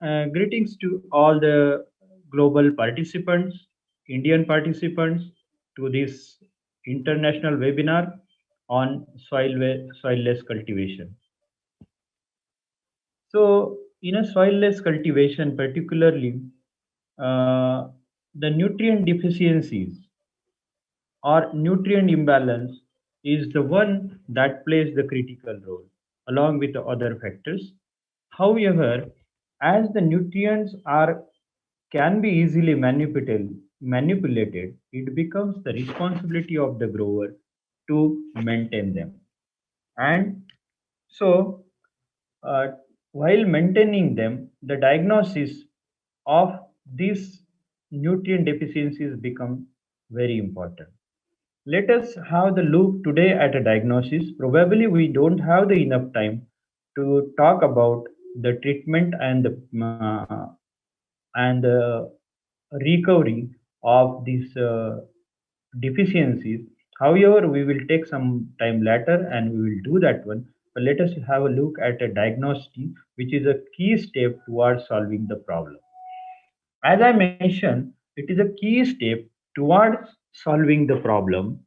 Greetings to all the global participants, Indian participants, to this international webinar on soilless cultivation. So, in a soilless cultivation, particularly, uh, the nutrient deficiencies or nutrient imbalance is the one that plays the critical role, along with the other factors. However, as the nutrients are can be easily manipulated, it becomes the responsibility of the grower to maintain them. And so, uh, while maintaining them, the diagnosis of these nutrient deficiencies become very important. Let us have the look today at a diagnosis. Probably we don't have the enough time to talk about the treatment and the recovery of these deficiencies. However, we will take some time later and we will do that one. But let us have a look at a diagnostic, which is a key step towards solving the problem. As I mentioned, it is a key step towards solving the problem.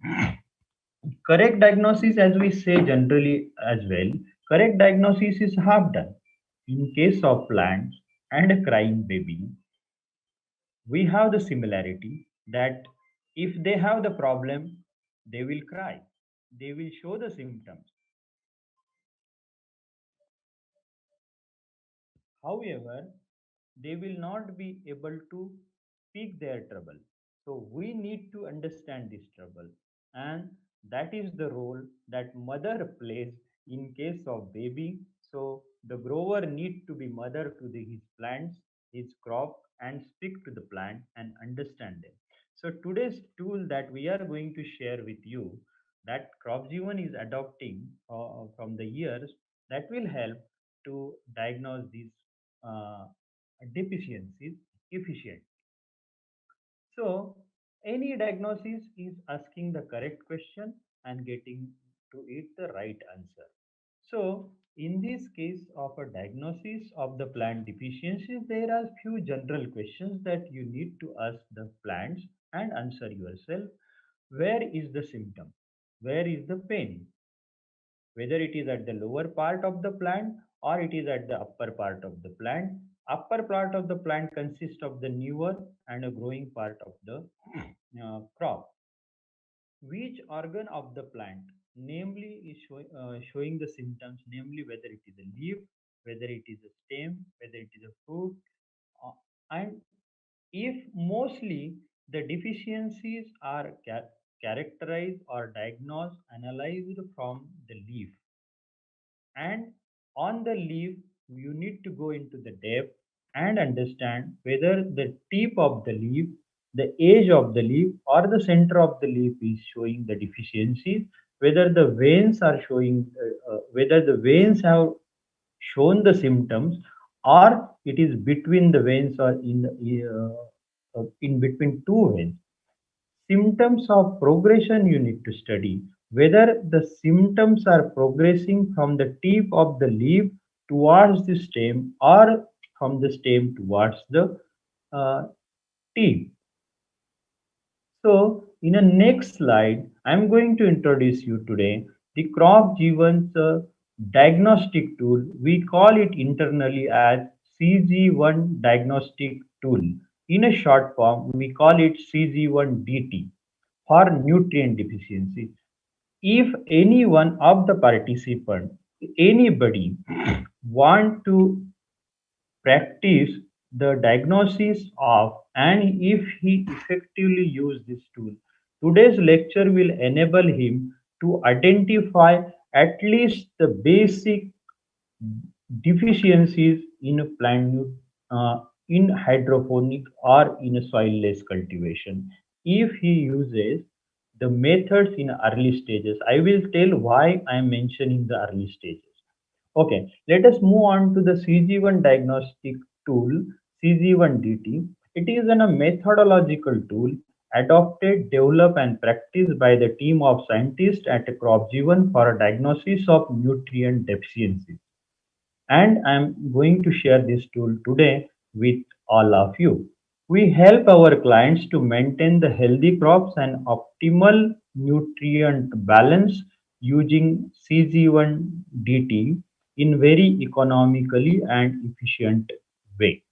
Correct diagnosis, as we say generally as well, correct diagnosis is half done. In case of plants and a crying baby, we have the similarity that if they have the problem, they will cry, they will show the symptoms. However, they will not be able to speak their trouble. So we need to understand this trouble, and that is the role that mother plays in case of baby. So the grower need to be mother to his plants, his crop, and speak to the plant and understand them. So today's tool that we are going to share with you, that CropJeevan is adopting from the years, that will help to diagnose these uh, deficiencies efficient. So any diagnosis is asking the correct question and getting to it the right answer. So in this case of a diagnosis of the plant deficiencies, there are few general questions that you need to ask the plants and answer yourself. Where is the symptom? Where is the pain? Whether it is at the lower part of the plant or it is at the upper part of the plant. Upper part of the plant consists of the newer and a growing part of the crop. Which organ of the plant, namely, is showing the symptoms, namely whether it is a leaf, whether it is a stem, whether it is a fruit, uh, and if mostly the deficiencies are characterized or diagnosed, analyzed from the leaf. And on the leaf, you need to go into the depth and understand whether the tip of the leaf, the edge of the leaf, or the center of the leaf is showing the deficiencies, whether the veins are showing, whether the veins have shown the symptoms, or it is between the veins or in between two veins. Symptoms of progression you need to study whether the symptoms are progressing from the tip of the leaf towards the stem or from the stem towards the uh, tip. So, in a next slide, I'm going to introduce you today the crop Jeevan's diagnostic tool. We call it internally as CG1 diagnostic tool. In a short form, we call it CG1DT for nutrient deficiency. If any one of the participant, anybody want to practice the diagnosis of, and if he effectively use this tool, today's lecture will enable him to identify at least the basic deficiencies in a in hydroponic or in a soilless cultivation. If he uses the methods in early stages, I will tell why I am mentioning the early stages. Okay, let us move on to the CG1 diagnostic tool, CG1DT. It is a methodological tool adopted, developed, and practiced by the team of scientists at CropJeevan for a diagnosis of nutrient deficiencies. and I'm going to share this tool today with all of you. We help our clients to maintain the healthy crops and optimal nutrient balance using CG1DT in very economically and efficient way.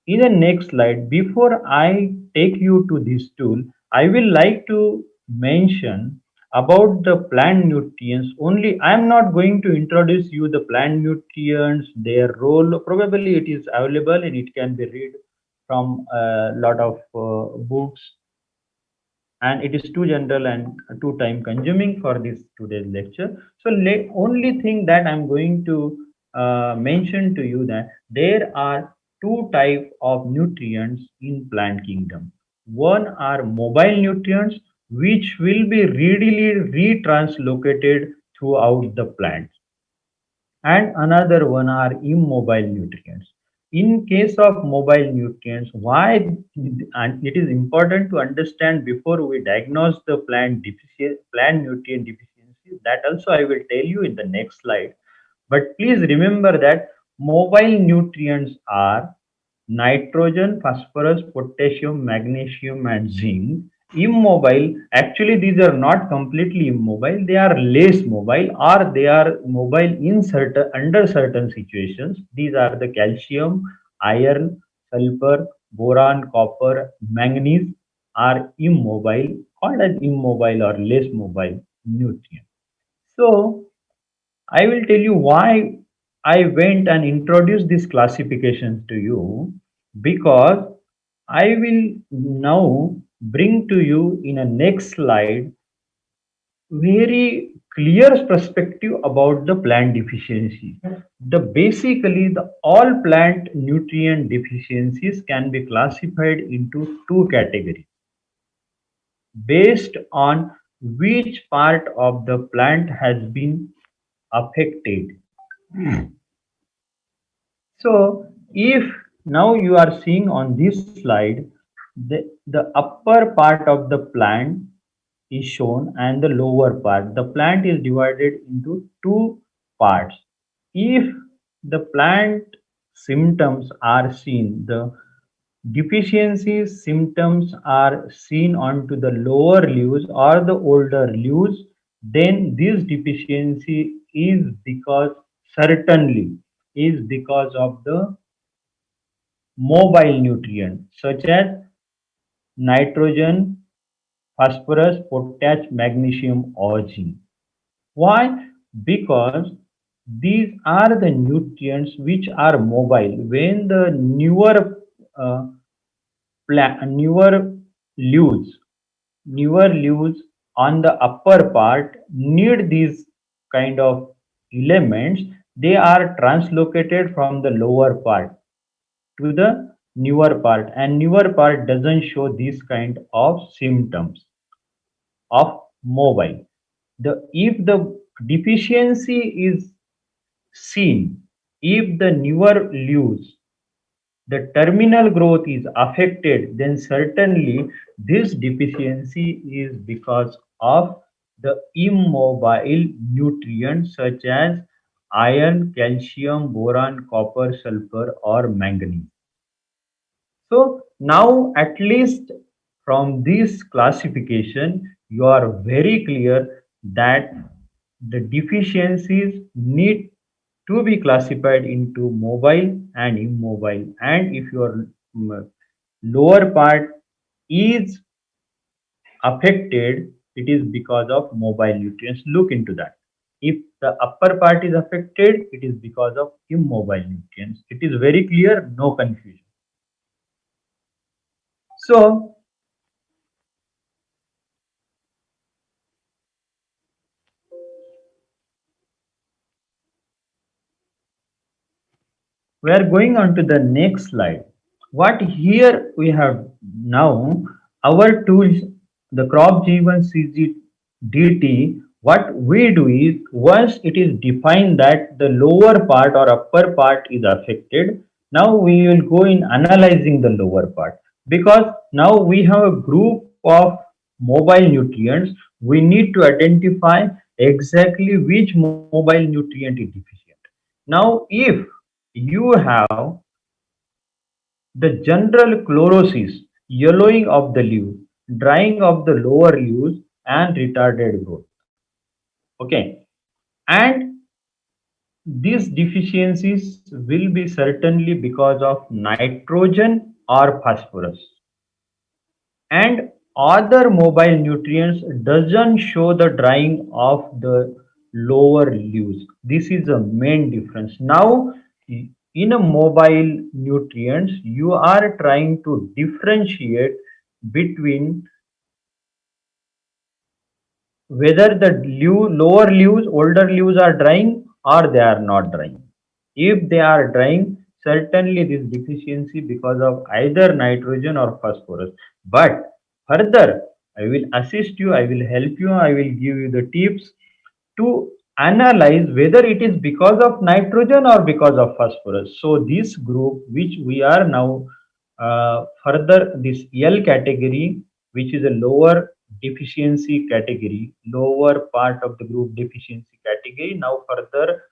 In the next slide, before I take you to this tool, I will like to mention about the plant nutrients only. I am not going to introduce you the plant nutrients, their role. Probably it is available and it can be read from a lot of books, and it is too general and too time consuming for this today's lecture. So only thing that I'm going to mention to you that there are two type of nutrients in plant kingdom. One are mobile nutrients, which will be readily retranslocated throughout the plant, and another one are immobile nutrients. In case of mobile nutrients, why, and it is important to understand before we diagnose the plant nutrient deficiency, that also I will tell you in the next slide. But please remember that mobile nutrients are nitrogen, phosphorus, potassium, magnesium, and zinc. Immobile, actually, these are not completely immobile, they are less mobile, or they are mobile in certain under certain situations. These are the calcium, iron, sulfur, boron, copper, manganese are immobile, called as immobile or less mobile nutrient. So I will tell you why I went and introduced this classification to you, because I will now bring to you in a next slide very clear perspective about the plant deficiency. The basically the all plant nutrient deficiencies can be classified into two categories based on which part of the plant has been affected. So if now you are seeing on this slide, the upper part of the plant is shown and the lower part. The plant is divided into two parts. If the plant symptoms are seen, the deficiency symptoms are seen onto the lower leaves or the older leaves, then this deficiency is because, certainly is because of the mobile nutrient such as nitrogen, phosphorus, potash, magnesium, or zinc. Why? Because these are the nutrients which are mobile. When the uh, newer leaves, newer leaves on the upper part need these kind of elements, they are translocated from the lower part to the newer part, and newer part doesn't show this kind of symptoms of mobile. The if the deficiency is seen, if the newer leaves, the terminal growth is affected, then certainly this deficiency is because of the immobile nutrients such as iron, calcium, boron, copper, sulfur, or manganese. So now at least from this classification, you are very clear that the deficiencies need to be classified into mobile and immobile. And if your lower part is affected, it is because of mobile nutrients. Look into that. If the upper part is affected, it is because of immobile nutrients. It is very clear, no confusion. So we are going on to the next slide. What here we have now, our tools, the crop G1 CGDT, what we do is once it is defined that the lower part or upper part is affected, now we will go in analyzing the lower part, because now we have a group of mobile nutrients. We need to identify exactly which mobile nutrient is deficient. Now, if you have the general chlorosis, yellowing of the leaves, drying of the lower leaves, and retarded growth. Okay, and these deficiencies will be certainly because of nitrogen or phosphorus. And other mobile nutrients doesn't show the drying of the lower leaves. This is a main difference. Now, in a mobile nutrients, you are trying to differentiate between whether the lower leaves, older leaves are drying or they are not drying. If they are drying, certainly this deficiency because of either nitrogen or phosphorus. But further, I will assist you, I will help you, I will give you the tips to analyze whether it is because of nitrogen or because of phosphorus. So this group which we are now further this L category, which is a lower deficiency category, lower part of the group deficiency category, now further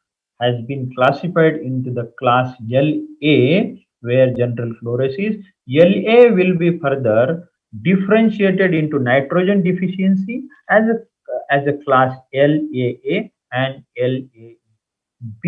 has been classified into the class LA, where general fluoresces. LA will be further differentiated into nitrogen deficiency as a class LAA and LAB.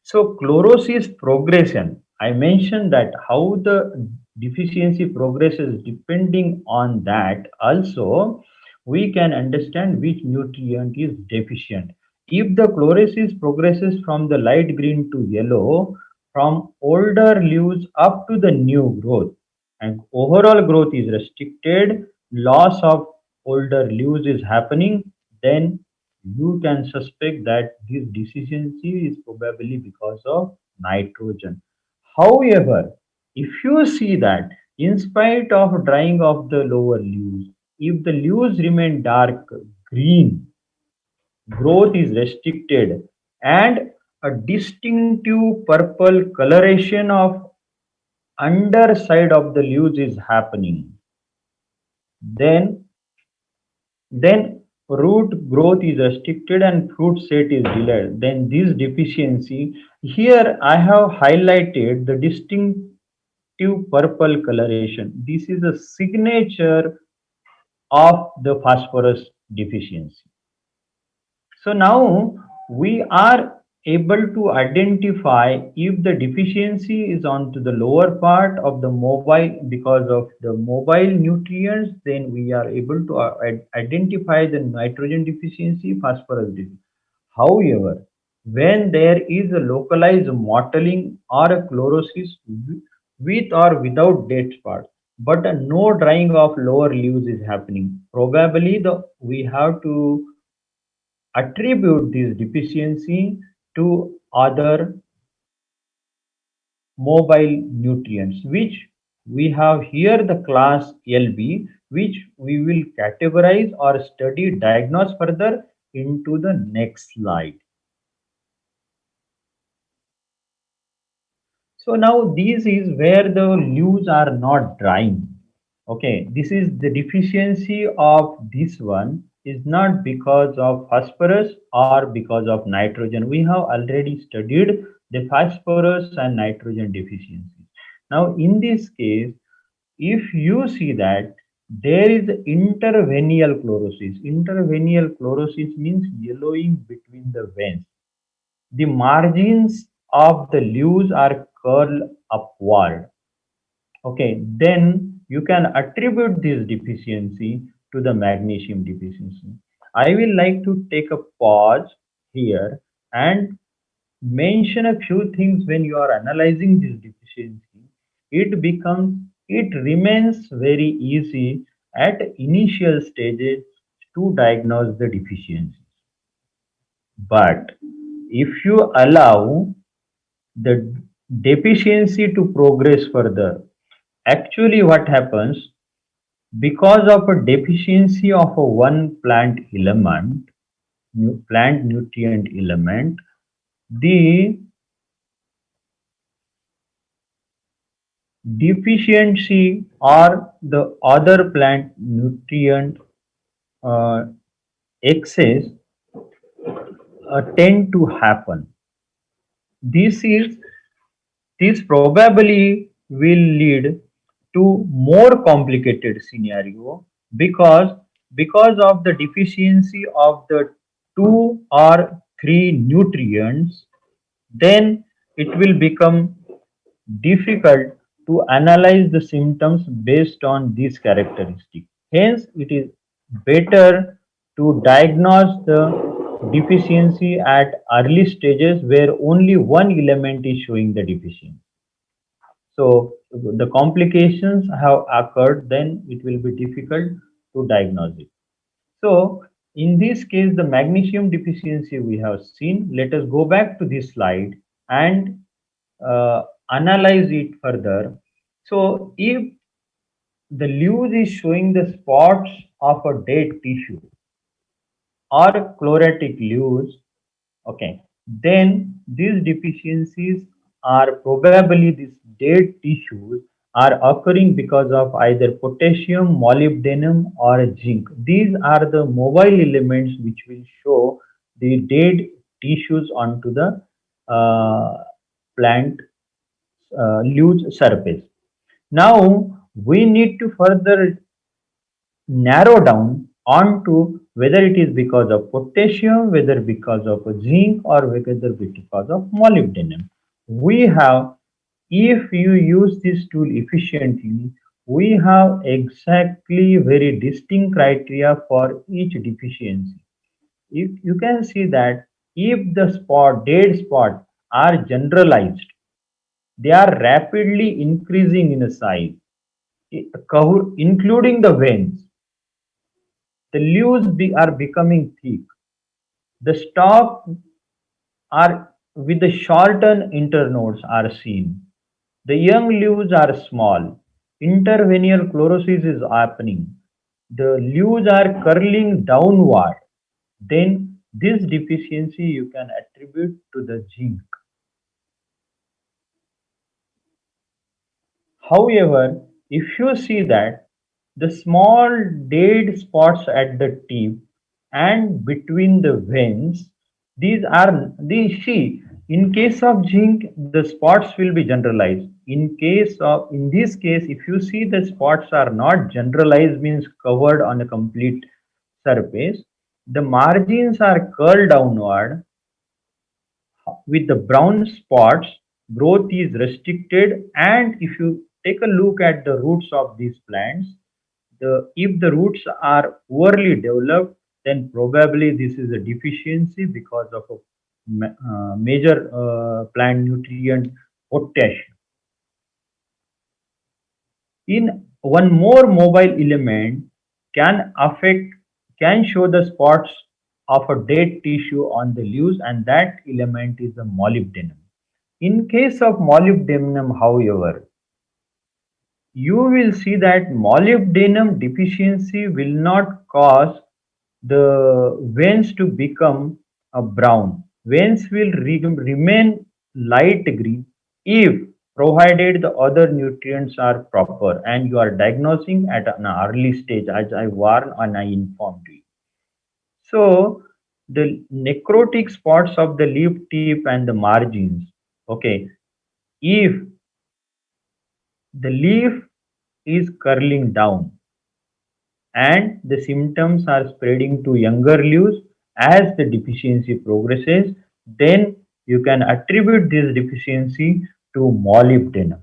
So chlorosis progression, I mentioned that how the deficiency progresses depending on that also we can understand which nutrient is deficient. If the chlorosis progresses from the light green to yellow, from older leaves up to the new growth, and overall growth is restricted, loss of older leaves is happening, then you can suspect that this deficiency is probably because of nitrogen. However, if you see that in spite of drying of the lower leaves, if the leaves remain dark green, growth is restricted, and a distinctive purple coloration of underside of the leaves is happening, then then root growth is restricted and fruit set is delayed. Then this deficiency, here I have highlighted the distinctive purple coloration. This is a signature of the phosphorus deficiency. So now we are able to identify if the deficiency is onto the lower part of the mobile because of the mobile nutrients, then we are able to identify the nitrogen deficiency, phosphorus deficiency. However, when there is a localized mottling or a chlorosis with or without dead spot, but no drying of lower leaves is happening, probably the we have to attribute this deficiency to other mobile nutrients, which we have here the class LB, which we will categorize or study, diagnose further into the next slide. So now this is where the leaves are not drying. Okay, this is the deficiency of this one is not because of phosphorus or because of nitrogen. We have already studied the phosphorus and nitrogen deficiencies. Now in this case, if you see that there is intervenial chlorosis. Intervenial chlorosis means yellowing between the veins. The margins of the leaves are curled upward. Okay, then you can attribute this deficiency to the magnesium deficiency. I will like to take a pause here and mention a few things when you are analyzing this deficiency. It remains very easy at initial stages to diagnose the deficiency. But if you allow the deficiency to progress further, actually what happens because of a deficiency of a one plant element, plant nutrient element, the deficiency or the other plant nutrient uh, excess tend to happen. This is this probably will lead to more complicated scenario because of the deficiency of the two or three nutrients, then it will become difficult to analyze the symptoms based on these characteristics. Hence, it is better to diagnose the deficiency at early stages where only one element is showing the deficiency. So, the complications have occurred, then it will be difficult to diagnose it. So, in this case, the magnesium deficiency we have seen. Let us go back to this slide and analyze it further. So, if the leaves is showing the spots of a dead tissue or chlorotic leaves, okay, then these deficiencies are probably these dead tissues are occurring because of either potassium, molybdenum, or zinc. These are the mobile elements which will show the dead tissues onto the plant leaves surface. Now we need to further narrow down onto whether it is because of potassium, whether because of zinc, or whether because of molybdenum. We have, if you use this tool efficiently, we have exactly very distinct criteria for each deficiency. If you can see that if the dead spot are generalized, they are rapidly increasing in size, including the veins. The leaves are becoming thick. The stalk are with the shortened internodes are seen. The young leaves are small. Intervenial chlorosis is happening. The leaves are curling downward. Then this deficiency you can attribute to the zinc. However, if you see that the small dead spots at the tip and between the veins, these see in case of zinc the spots will be generalized. In this case, if you see the spots are not generalized means covered on a complete surface, the margins are curled downward with the brown spots, growth is restricted. And if you take a look at the roots of these plants, if the roots are poorly developed, then probably this is a deficiency because of a major plant nutrient potassium. In one more mobile element can affect can show the spots of a dead tissue on the leaves, and that element is the molybdenum. In case of molybdenum, however, you will see that molybdenum deficiency will not cause the veins to become brown. Veins will remain light green if provided the other nutrients are proper and you are diagnosing at an early stage as I warned and I informed you. So the necrotic spots of the leaf tip and the margins, okay, if the leaf is curling down and the symptoms are spreading to younger leaves as the deficiency progresses, then you can attribute this deficiency to molybdenum.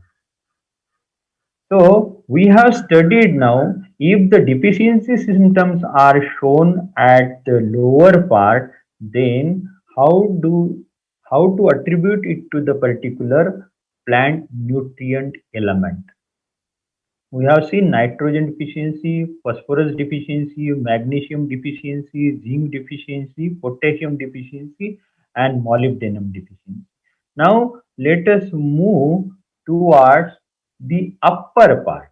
So we have studied now if the deficiency symptoms are shown at the lower part, then how do how to attribute it to the particular plant nutrient element. We have seen nitrogen deficiency, phosphorus deficiency, magnesium deficiency, zinc deficiency, potassium deficiency, and molybdenum deficiency. Now, let us move towards the upper part.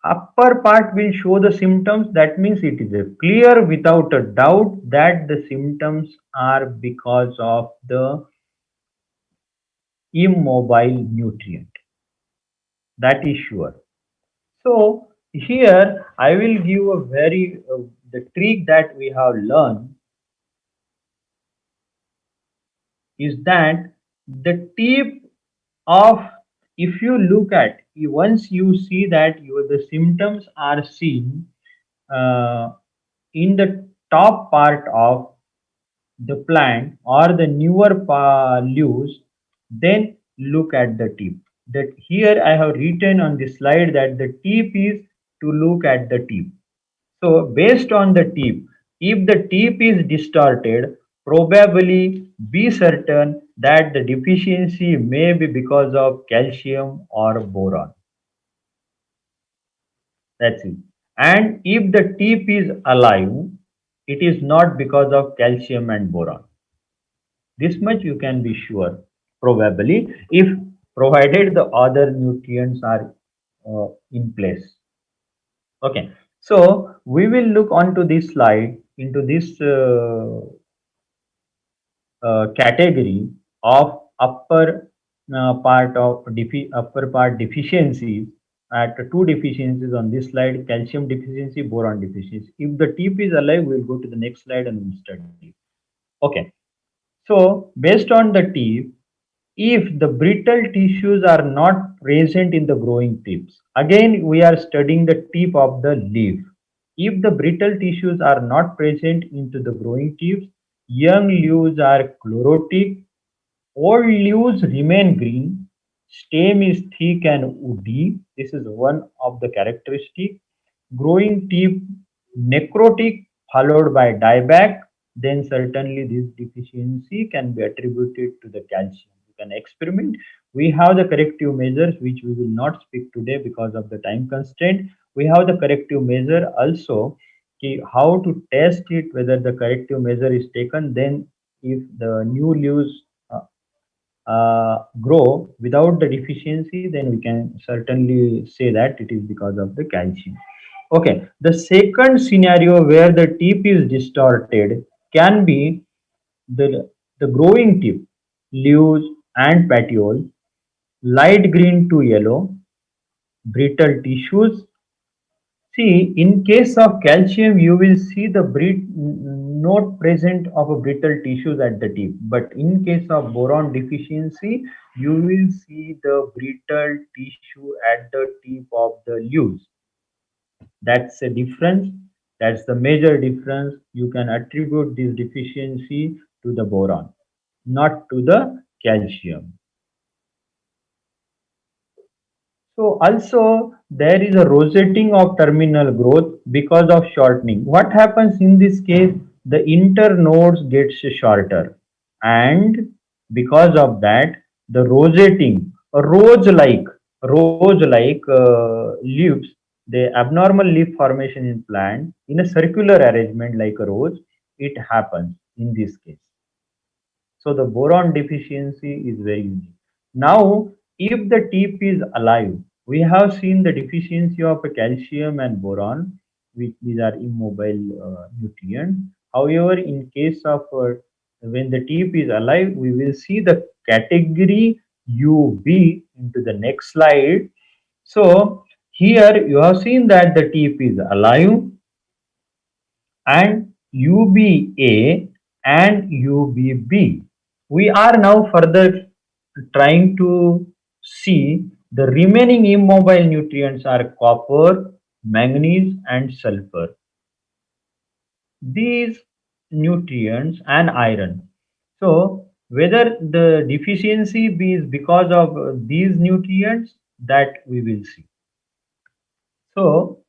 Upper part will show the symptoms. That means it is a clear without a doubt that the symptoms are because of the immobile nutrient. That is sure. So here I will give a very the trick that we have learned is that The tip of, if you look at, once you see that the symptoms are seen uh, in the top part of the plant or the newer leaves, then look at the tip. That here I have written on the slide that the tip is to look at the tip. So based on the tip, if the tip is distorted, probably be certain that the deficiency may be because of calcium or boron. That's it. And if the tip is alive, it is not because of calcium and boron. This much you can be sure, probably, if provided the other nutrients are in place. Okay, so we will look onto this slide into this category of upper part deficiencies. At two deficiencies on this slide: calcium deficiency, boron deficiency. If the tip is alive, we'll go to the next slide and we'll study. Okay, so based on the tip, if the brittle tissues are not present in the growing tips, again we are studying the tip of the leaf. If the brittle tissues are not present into the growing tips, young leaves are chlorotic, old leaves remain green, stem is thick and woody. This is one of the characteristic. Growing tip necrotic followed by dieback, then certainly this deficiency can be attributed to the calcium. You can experiment. We have the corrective measures which we will not speak today because of the time constraint. We have the corrective measure also, how to test it whether the corrective measure is taken. Then if the new leaves grow without the deficiency, then we can certainly say that it is because of the calcium. Okay, the second scenario where the tip is distorted can be the growing tip, leaves and petiole, light green to yellow, brittle tissues. See, in case of calcium, you will see the not present of a brittle tissues at the tip. But in case of boron deficiency, you will see the brittle tissue at the tip of the leaves. That's a difference. That's the major difference. You can attribute this deficiency to the boron, not to the calcium. So also there is a rosetting of terminal growth because of shortening. What happens in this case? The internodes gets shorter, and because of that, the rosetting, rose-like leaves, the abnormal leaf formation in plant in a circular arrangement like a rose, it happens in this case. So the boron deficiency is very unique. Now, if the tip is alive, we have seen the deficiency of calcium and boron, which these are immobile nutrients. However, in case of when the tip is alive, we will see the category UB into the next slide. So here you have seen that the tip is alive and UBA and UBB. We are now further trying to see the remaining immobile nutrients are copper, manganese, and sulfur. These nutrients and iron. So, whether the deficiency is because of these nutrients, that we will see. So,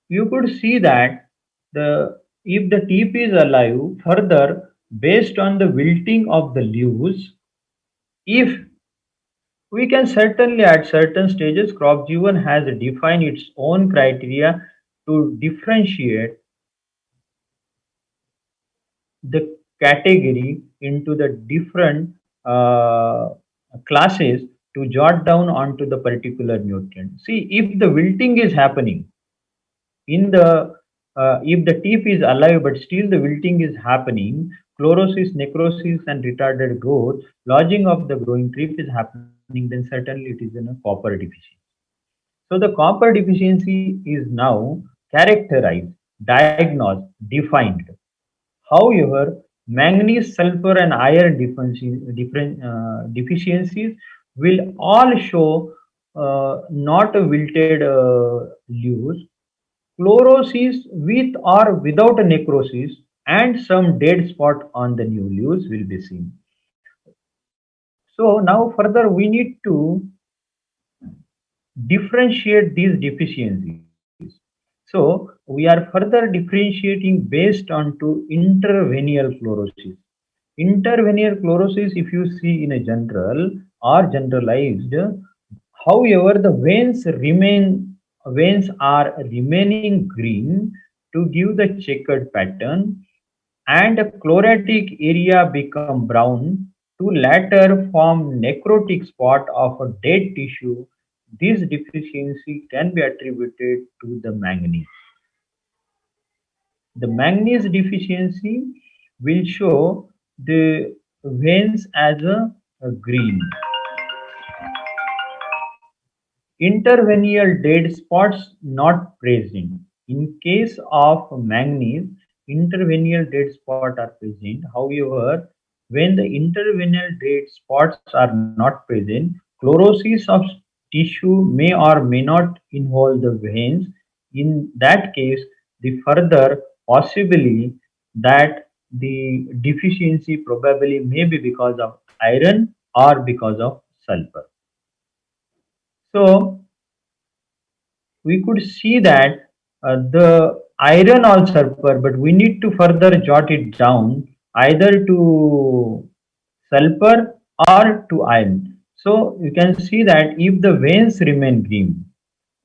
you could see that the if the tip is alive, further based on the wilting of the leaves, if we can certainly at certain stages crop G1 has defined its own criteria to differentiate the category into the different uh, classes to jot down onto the particular nutrient. See, if the wilting is happening in the if the tip is alive but still the wilting is happening, chlorosis, necrosis, and retarded growth, lodging of the growing trip is happening, then certainly it is in a copper deficiency. So the copper deficiency is now characterized, diagnosed, defined. However, Manganese, sulfur, and iron deficiencies will all show not a wilted leaves, chlorosis with or without a necrosis, and some dead spot on the new leaves will be seen. So now further we need to differentiate these deficiencies. So we are further differentiating based on to intervenial chlorosis. Intervenial chlorosis, if you see in a general or generalized, however, the veins are remaining green to give the checkered pattern, and a chlorotic area become brown to later form necrotic spot of a dead tissue. This deficiency can be attributed to the manganese. The manganese deficiency will show the veins as a green. Intervenial dead spots not present. In case of manganese, intervenial dead spots are present. However, when the intervenial dead spots are not present, chlorosis of tissue may or may not involve the veins. In that case, the further possibly that the deficiency probably may be because of iron or because of sulfur. So we could see that the iron or sulfur, but we need to further jot it down either to sulfur or to iron. So you can see that if the veins remain green,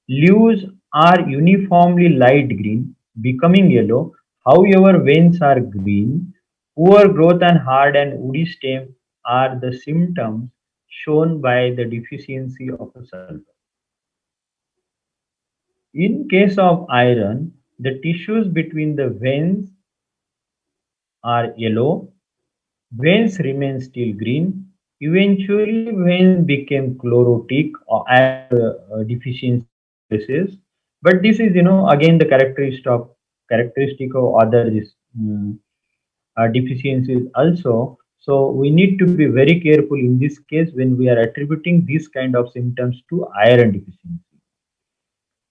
leaves are uniformly light green, becoming yellow. However, veins are green. Poor growth and hard and woody stem are the symptoms shown by the deficiency of a sulfur. In case of iron, the tissues between the veins are yellow, veins remain still green. Eventually, veins became chlorotic or as deficiency progresses. But this is, again the characteristic of other deficiencies also. So we need to be very careful in this case when we are attributing these kind of symptoms to iron deficiency.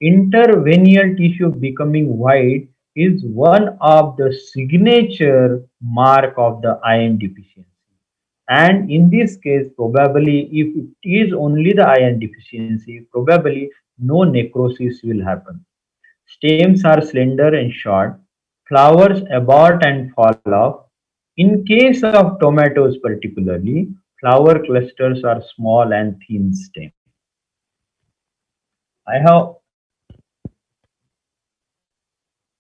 Intervenial tissue becoming white is one of the signature mark of the iron deficiency. And in this case, probably if it is only the iron deficiency, probably no necrosis will happen. Stems are slender and short, flowers abort and fall off. In case of tomatoes particularly, flower clusters are small and thin stem. I have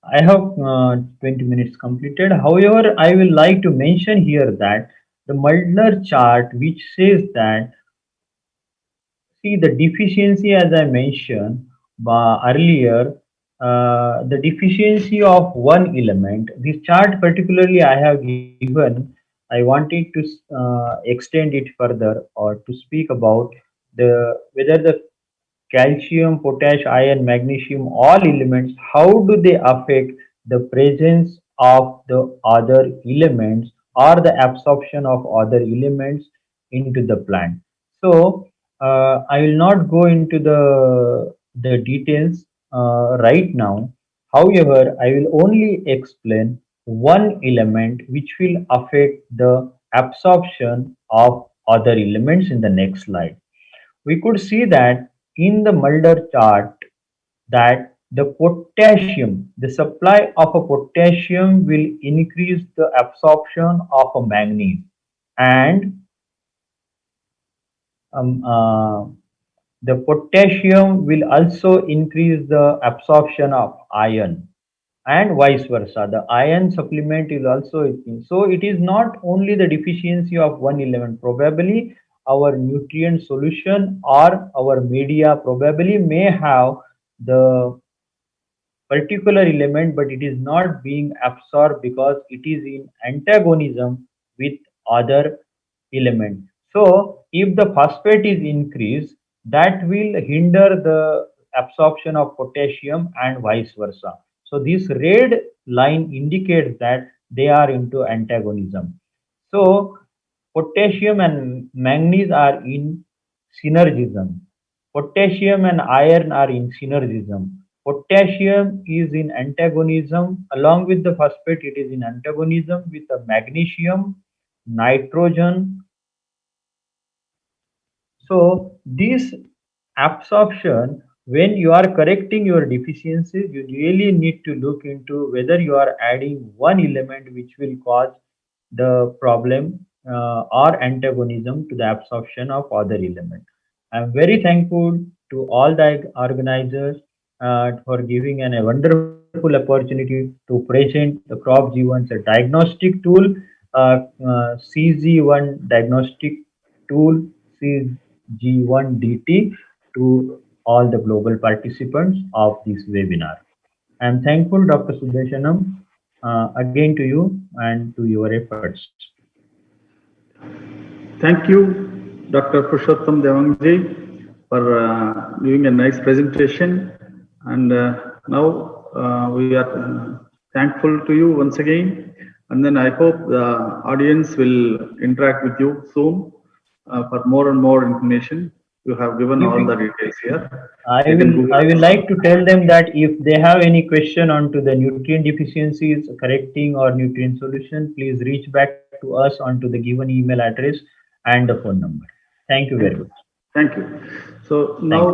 I have 20 minutes completed. However, I will like to mention here that the Muldner chart, which says that, see the deficiency as I mentioned earlier, the deficiency of one element. This chart particularly I have given. I wanted to extend it further or to speak about the whether the calcium, potash, iron, magnesium, all elements, how do they affect the presence of the other elements or the absorption of other elements into the plant. So I will not go into the details right now. However, I will only explain one element which will affect the absorption of other elements in the next slide. We could see that in the Mulder chart that the potassium, the supply of a potassium will increase the absorption of a manganese, and um, uh, the potassium will also increase the absorption of iron, and vice versa. The iron supplement is also a thing. So it is not only the deficiency of one element. Probably our nutrient solution or our media probably may have the particular element, but it is not being absorbed because it is in antagonism with other element. So if the phosphate is increased, that will hinder the absorption of potassium and vice versa. So this red line indicates that they are into antagonism. So potassium and manganese are in synergism. Potassium and iron are in synergism. Potassium is in antagonism along with the phosphate. It is in antagonism with the magnesium, nitrogen. So this absorption, when you are correcting your deficiencies, you really need to look into whether you are adding one element which will cause the problem or antagonism to the absorption of other element. I'm very thankful to all the organizers for giving a wonderful opportunity to present the crop G1's a diagnostic tool, CG1 diagnostic tool, CG1DT, to all the global participants of this webinar. I am thankful, Dr. Subeshanam, again to you and to your efforts. Thank you, Dr. Purushottam Devangji, for giving a nice presentation. And now we are thankful to you once again. And then I hope the audience will interact with you soon for more and more information. You have given all the details here. I will like to tell them that if they have any question onto the nutrient deficiencies, correcting or nutrient solution, please reach back to us onto the given email address and the phone number. Thank you very much. Thank you. So Thank now you.